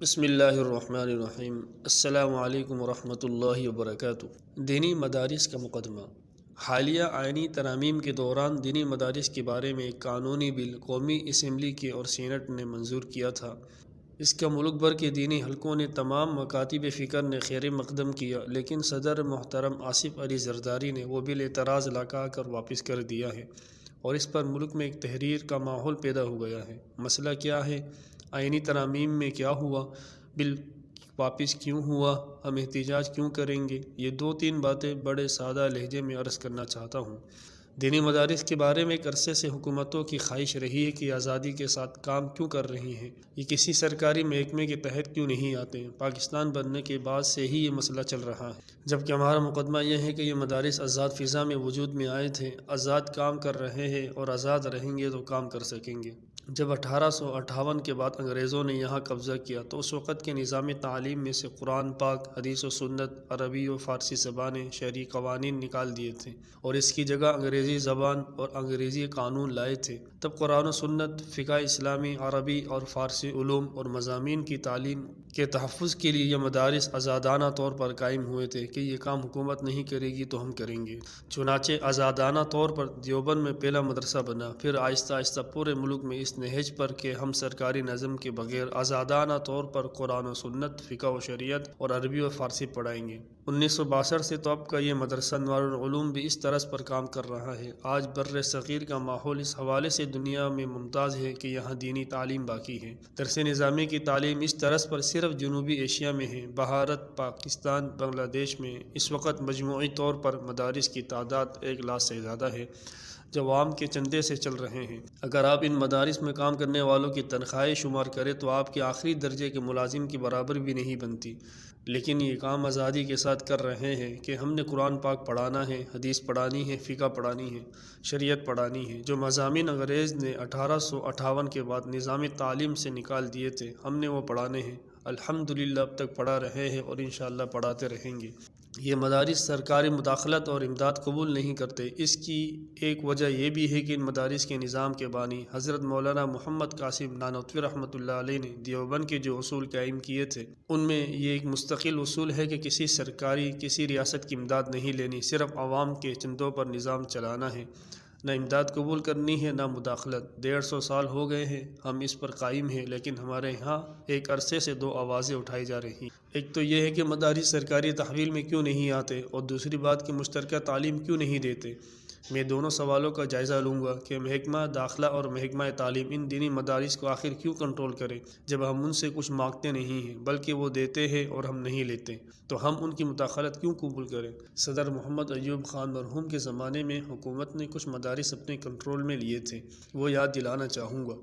بسم اللہ الرحمن الرحیم۔ السلام علیکم ورحمۃ اللہ وبرکاتہ۔ دینی مدارس کا مقدمہ۔ حالیہ آئینی ترامیم کے دوران دینی مدارس کے بارے میں ایک قانونی بل قومی اسمبلی کے اور سینٹ نے منظور کیا تھا۔ اس کا ملک بھر کے دینی حلقوں نے تمام مکاتب فکر نے خیر مقدم کیا، لیکن صدر محترم آصف علی زرداری نے وہ بل اعتراض لگا کر واپس کر دیا ہے، اور اس پر ملک میں ایک تحریر کا ماحول پیدا ہو گیا ہے۔ مسئلہ کیا ہے؟ آئینی ترامیم میں کیا ہوا؟ بل واپس کیوں ہوا؟ ہم احتجاج کیوں کریں گے؟ یہ 2-3 باتیں بڑے سادہ لہجے میں عرض کرنا چاہتا ہوں۔ دینی مدارس کے بارے میں ایک عرصے سے حکومتوں کی خواہش رہی ہے کہ آزادی کے ساتھ کام کیوں کر رہی ہیں، یہ کسی سرکاری محکمے کے تحت کیوں نہیں آتے۔ پاکستان بننے کے بعد سے ہی یہ مسئلہ چل رہا ہے، جبکہ ہمارا مقدمہ یہ ہے کہ یہ مدارس آزاد فضا میں وجود میں آئے تھے، آزاد کام کر رہے ہیں اور آزاد رہیں گے تو کام کر سکیں گے۔ جب 1858 کے بعد انگریزوں نے یہاں قبضہ کیا تو اس وقت کے نظام تعلیم میں سے قرآن پاک، حدیث و سنت، عربی و فارسی زبانیں، شہری قوانین نکال دیے تھے اور اس کی جگہ انگریزی زبان اور انگریزی قانون لائے تھے۔ تب قرآن و سنت، فقہ اسلامی، عربی اور فارسی علوم اور مضامین کی تعلیم کے تحفظ کے لیے یہ مدارس آزادانہ طور پر قائم ہوئے تھے کہ یہ کام حکومت نہیں کرے گی تو ہم کریں گے۔ چنانچہ آزادانہ طور پر دیوبند میں پہلا مدرسہ بنا، پھر آہستہ آہستہ پورے ملک میں اس نہج پر کہ ہم سرکاری نظم کے بغیر آزادانہ طور پر قرآن و سنت، فقہ و شریعت اور عربی و فارسی پڑھائیں گے۔ 1962 سے تو اب کا یہ مدرسہ انوار العلوم بھی اس طرز پر کام کر رہا ہے۔ آج بر صغیر کا ماحول اس حوالے سے دنیا میں ممتاز ہے کہ یہاں دینی تعلیم باقی ہے۔ درس نظامی کی تعلیم اس طرز پر صرف جنوبی ایشیا میں ہے۔ بھارت، پاکستان، بنگلہ دیش میں اس وقت مجموعی طور پر مدارس کی تعداد 1 لاکھ سے زیادہ ہے، جو عوام کے چندے سے چل رہے ہیں۔ اگر آپ ان مدارس میں کام کرنے والوں کی تنخواہیں شمار کریں تو آپ کے آخری درجے کے ملازم کے برابر بھی نہیں بنتی، لیکن یہ کام آزادی کے ساتھ کر رہے ہیں کہ ہم نے قرآن پاک پڑھانا ہے، حدیث پڑھانی ہے، فقہ پڑھانی ہے، شریعت پڑھانی ہے۔ جو مضامین انگریز نے 1858 کے بعد نظام تعلیم سے نکال دیے تھے، ہم نے وہ پڑھانے ہیں۔ الحمدللہ اب تک پڑھا رہے ہیں اور انشاءاللہ پڑھاتے رہیں گے۔ یہ مدارس سرکاری مداخلت اور امداد قبول نہیں کرتے۔ اس کی ایک وجہ یہ بھی ہے کہ ان مدارس کے نظام کے بانی حضرت مولانا محمد قاسم نانوتوی رحمۃ اللہ علیہ نے دیوبند کے جو اصول قائم کیے تھے، ان میں یہ ایک مستقل اصول ہے کہ کسی ریاست کی امداد نہیں لینی، صرف عوام کے چندوں پر نظام چلانا ہے، نہ امداد قبول کرنی ہے نہ مداخلت۔ 150 سال ہو گئے ہیں ہم اس پر قائم ہیں، لیکن ہمارے ہاں ایک عرصے سے 2 آوازیں اٹھائی جا رہی ہیں۔ ایک تو یہ ہے کہ مدارس سرکاری تحویل میں کیوں نہیں آتے، اور دوسری بات کہ مشترکہ تعلیم کیوں نہیں دیتے۔ میں دونوں سوالوں کا جائزہ لوں گا کہ محکمہ داخلہ اور محکمہ تعلیم ان دینی مدارس کو آخر کیوں کنٹرول کرے، جب ہم ان سے کچھ مانگتے نہیں ہیں بلکہ وہ دیتے ہیں اور ہم نہیں لیتے، تو ہم ان کی مداخلت کیوں قبول کریں۔ صدر محمد ایوب خان مرحوم کے زمانے میں حکومت نے کچھ مدارس اپنے کنٹرول میں لیے تھے، وہ یاد دلانا چاہوں گا۔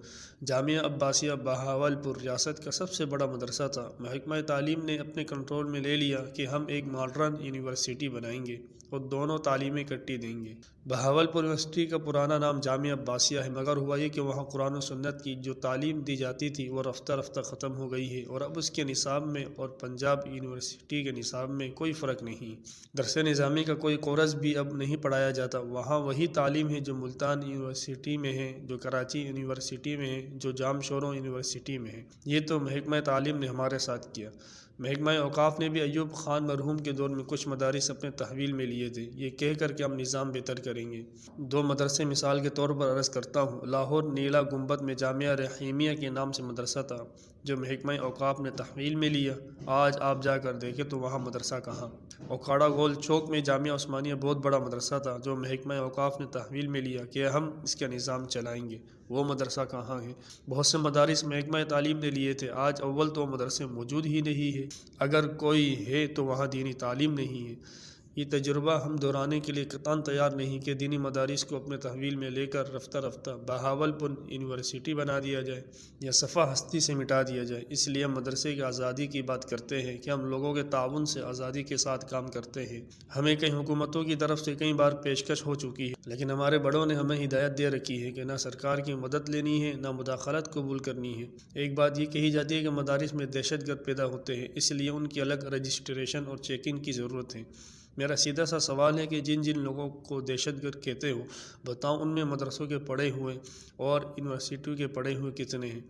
جامعہ عباسیہ بہاولپور ریاست کا سب سے بڑا مدرسہ تھا۔ محکمہ تعلیم نے اپنے کنٹرول میں لے لیا کہ ہم ایک ماڈرن یونیورسٹی بنائیں گے اور دونوں تعلیمیں اکٹھی دیں گے۔ بہاولپور یونیورسٹی کا پرانا نام جامعہ عباسیہ ہے، مگر ہوا یہ کہ وہاں قرآن و سنت کی جو تعلیم دی جاتی تھی وہ رفتہ رفتہ ختم ہو گئی ہے، اور اب اس کے نصاب میں اور پنجاب یونیورسٹی کے نصاب میں کوئی فرق نہیں۔ درس نظامی کا کوئی کورس بھی اب نہیں پڑھایا جاتا، وہاں وہی تعلیم ہے جو ملتان یونیورسٹی میں ہے، جو کراچی یونیورسٹی میں ہے، جو جام شوروں یونیورسٹی میں ہے۔ یہ تو محکمہ تعلیم نے ہمارے ساتھ کیا۔ محکمہ اوقاف نے بھی ایوب خان مرحوم کے دور میں کچھ مدارس اپنے تحویل میں لیے تھے، یہ کہہ کر کہ ہم نظام بہتر کریں گے۔ 2 مدرسے مثال کے طور پر عرض کرتا ہوں۔ لاہور نیلا گنبد میں جامعہ رحیمیہ کے نام سے مدرسہ تھا، جو محکمہ اوقاف نے تحویل میں لیا۔ آج آپ جا کر دیکھیں تو وہاں مدرسہ کہاں۔ اوکھاڑا گول چوک میں جامعہ عثمانیہ بہت بڑا مدرسہ تھا، جو محکمہ اوقاف نے تحویل میں لیا کہ ہم اس کا نظام چلائیں گے، وہ مدرسہ کہاں ہے۔ بہت سے مدارس محکمہ تعلیم نے لیے تھے، آج اول تو وہ مدرسے موجود ہی نہیں ہے، اگر کوئی ہے تو وہاں دینی تعلیم نہیں ہے۔ یہ تجربہ ہم دہرانے کے لیے قطعاً تیار نہیں کہ دینی مدارس کو اپنے تحویل میں لے کر رفتہ رفتہ بہاولپور یونیورسٹی بنا دیا جائے یا صفحہ ہستی سے مٹا دیا جائے۔ اس لیے ہم مدرسے کی آزادی کی بات کرتے ہیں کہ ہم لوگوں کے تعاون سے آزادی کے ساتھ کام کرتے ہیں۔ ہمیں کئی حکومتوں کی طرف سے کئی بار پیشکش ہو چکی ہے، لیکن ہمارے بڑوں نے ہمیں ہدایت دے رکھی ہے کہ نہ سرکار کی مدد لینی ہے نہ مداخلت قبول کرنی ہے۔ ایک بات یہ کہی جاتی ہے کہ مدارس میں دہشت گرد پیدا ہوتے ہیں، اس لیے ان کی الگ رجسٹریشن اور چیکنگ کی ضرورت ہے۔ میرا سیدھا سا سوال ہے کہ جن لوگوں کو دہشت گرد کہتے ہو، بتاؤ ان میں مدرسوں کے پڑھے ہوئے اور یونیورسٹیوں کے پڑھے ہوئے کتنے ہیں؟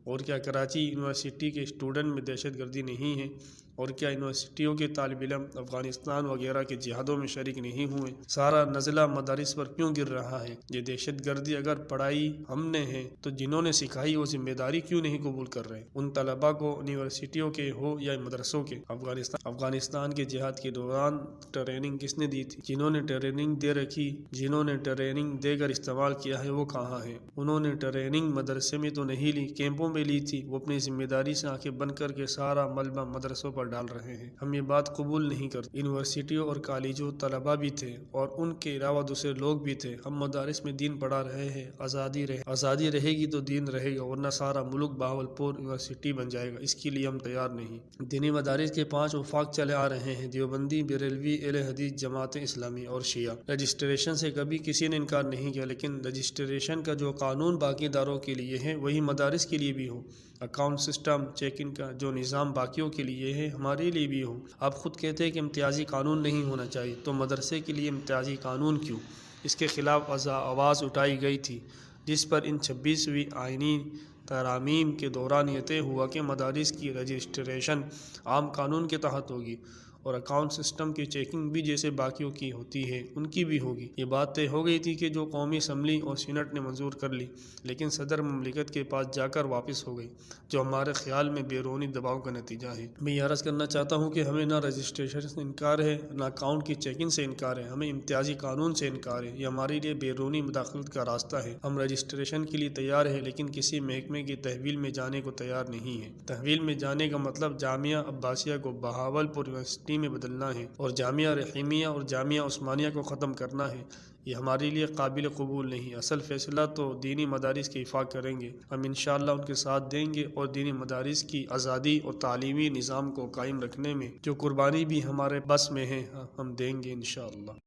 اور کیا کراچی یونیورسٹی کے اسٹوڈنٹ میں دہشت گردی نہیں ہے؟ اور کیا یونیورسٹیوں کے طالب علم افغانستان وغیرہ کے جہادوں میں شریک نہیں ہوئے؟ سارا نزلہ مدارس پر کیوں گر رہا ہے؟ یہ دہشت گردی اگر پڑھائی ہم نے ہے تو جنہوں نے سکھائی وہ ذمہ داری کیوں نہیں قبول کر رہے؟ ان طلباء کو یونیورسٹیوں کے ہو یا مدرسوں کے، افغانستان کے جہاد کے دوران ٹریننگ کس نے دی تھی؟ جنہوں نے ٹریننگ دے رکھی، جنہوں نے ٹریننگ دے کر استعمال کیا ہے، وہ کہاں ہیں؟ انہوں نے ٹریننگ مدرسے میں تو نہیں لی، کیمپوں میں لی تھی۔ وہ اپنی ذمہ داری سے آنکھیں بند کر کے سارا ملبہ مدرسوں پر ڈال رہے ہیں۔ ہم یہ بات قبول نہیں کرتے۔ یونیورسٹیوں اور کالجوں طلباء بھی تھے اور ان کے علاوہ دوسرے لوگ بھی تھے۔ ہم مدارس میں دین پڑھا رہے ہیں۔ آزادی رہے گی تو دین رہے گا، ورنہ سارا ملک بہاولپور یونیورسٹی بن جائے گا۔ اس کے لیے ہم تیار نہیں۔ دینی مدارس کے 5 وفاق چلے آ رہے ہیں: دیوبندی، بریلوی، اہل حدیث، جماعت اسلامی اور شیعہ۔ رجسٹریشن سے کبھی کسی نے انکار نہیں کیا، لیکن رجسٹریشن کا جو قانون باقی اداروں کے لیے ہے وہی مدارس کے لیے بھی ہو۔ اکاؤنٹ سسٹم، چیکنگ کا جو نظام باقیوں کے لیے ہے ہمارے لیے بھی ہو۔ آپ خود کہتے ہیں کہ امتیازی قانون نہیں ہونا چاہیے، تو مدرسے کے لیے امتیازی قانون کیوں؟ اس کے خلاف آواز اٹھائی گئی تھی، جس پر ان 26ویں آئینی ترامیم کے دوران یہ طے ہوا کہ مدارس کی رجسٹریشن عام قانون کے تحت ہوگی اور اکاؤنٹ سسٹم کی چیکنگ بھی جیسے باقیوں کی ہوتی ہے ان کی بھی ہوگی۔ یہ بات طے ہو گئی تھی کہ جو قومی اسمبلی اور سینٹ نے منظور کر لی، لیکن صدر مملکت کے پاس جا کر واپس ہو گئی، جو ہمارے خیال میں بیرونی دباؤ کا نتیجہ ہے۔ میں یہ عرض کرنا چاہتا ہوں کہ ہمیں نہ رجسٹریشن سے انکار ہے، نہ اکاؤنٹ کی چیکنگ سے انکار ہے، ہمیں امتیازی قانون سے انکار ہے۔ یہ ہمارے لیے بیرونی مداخلت کا راستہ ہے۔ ہم رجسٹریشن کے لیے تیار ہیں، لیکن کسی محکمے کی تحویل میں جانے کو تیار نہیں ہیں۔ تحویل میں جانے کا مطلب جامعہ عباسیہ کو بہاولپور یونیورسٹی میں بدلنا ہے اور جامعہ رحیمیہ اور جامعہ عثمانیہ کو ختم کرنا ہے۔ یہ ہمارے لیے قابل قبول نہیں۔ اصل فیصلہ تو دینی مدارس کے وفاق کریں گے۔ ہم انشاءاللہ ان کے ساتھ دیں گے اور دینی مدارس کی آزادی اور تعلیمی نظام کو قائم رکھنے میں جو قربانی بھی ہمارے بس میں ہے ہم دیں گے انشاءاللہ۔